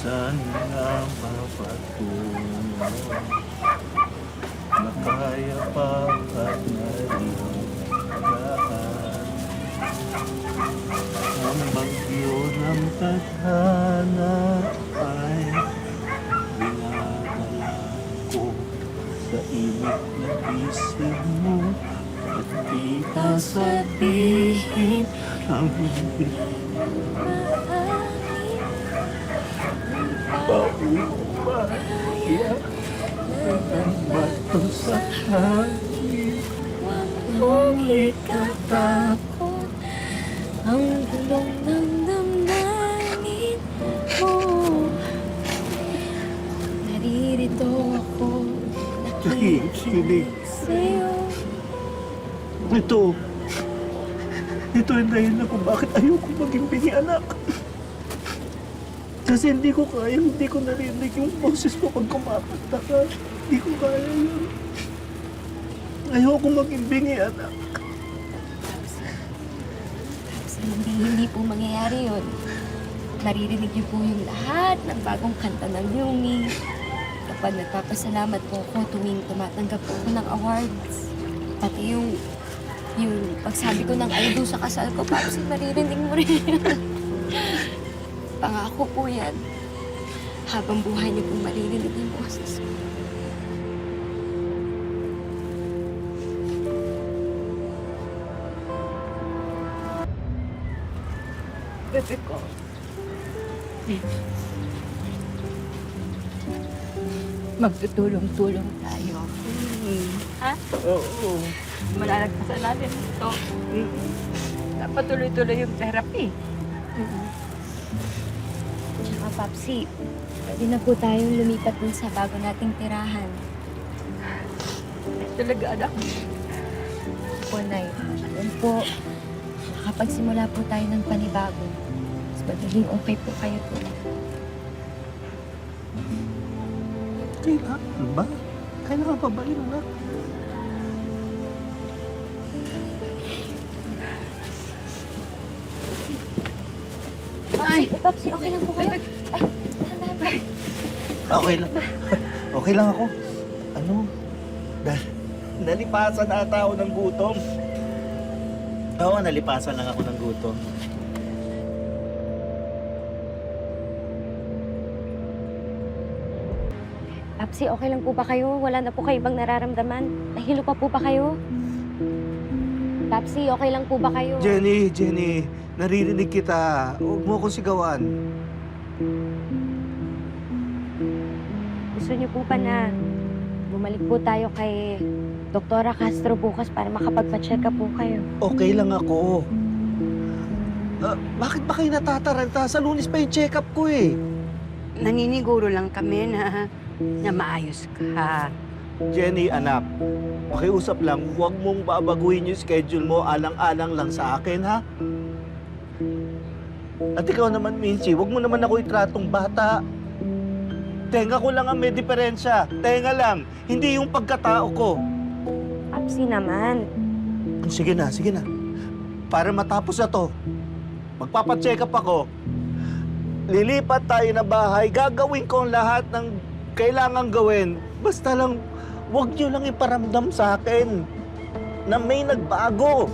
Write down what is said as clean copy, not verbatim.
Saan nga mapatungo na kaya pa at lahat ang bagyo ng tadhana ay dinadala ko sa init na isip mo at di ka sabihin ang paubaya ang bato sa hangin. Kung ikatakot ang gulong ng damdamin mo, naririto ako, nakikinig sa'yo. Ito ang dahilan kung bakit ayoko maging bingi anak. Kasi hindi ko narinig yung boses mo pag kumakanta ka. Hindi ko kaya yun. Ayoko maging bingi anak. Hindi po mangyayari yun. Maririnig niyo po yung lahat ng bagong kanta ng Yumi. Kapag nagpapasalamat po ako tuwing tumatanggap po ako ng awards. Pati yung pagsabi ko ng I do sa kasal ko, Papsi, maririnig mo rin yun. Pangako po yan. Habang buhay niyo po maririnig yung boses ko. Bebe ko. Magtutulong-tulong tayo. Ha? Oo. Malalagpasan natin ito. Dapat tuloy-tuloy yung therapy. Tsaka, Papsi, pwede na po tayong lumipat dun sa bago nating tirahan. Talaga, anak. Po, Nay. Alam po, nakapagsimula po tayo ng panibago. Mas magiging okay po kayo po. Kailangan ba? Kailangan pa ba yun, anak? Ay! Papsi, okay lang po kayo? Ay, tanda. Okay lang. Okay lang ako. Ano? Nalipasan na ata ako ng gutom. Oo, nalipasan lang ako ng gutom. Papsi, okay lang po ba kayo? Wala na po kayo bang nararamdaman? Nahilo pa po ba kayo? Papsi, okay lang po ba kayo? Jenny, naririnig kita. Huwag mo akong sigawan. Gusto niyo po ba na bumalik po tayo kay Doktora Castro bukas para makapagpa-check up po kayo? Okay lang ako. Bakit ba kayo natataranta? Sa Lunes pa yung check-up ko eh. Naniniguro lang kami na maayos ka. Jenny, anak, pakiusap lang, huwag mong babaguhin yung schedule mo, alang-alang lang sa akin, ha? At ikaw naman, Minchi, huwag mo naman ako itratong bata. Tenga ko lang ang may diferensya. Tenga lang, hindi yung pagkatao ko. Papsi naman. Sige na. Para matapos na to, magpapacheck up ako. Lilipat tayo na bahay, gagawin ko ang lahat ng kailangan gawin. Basta lang, huwag niyo lang iparamdam sa akin na may nagbago.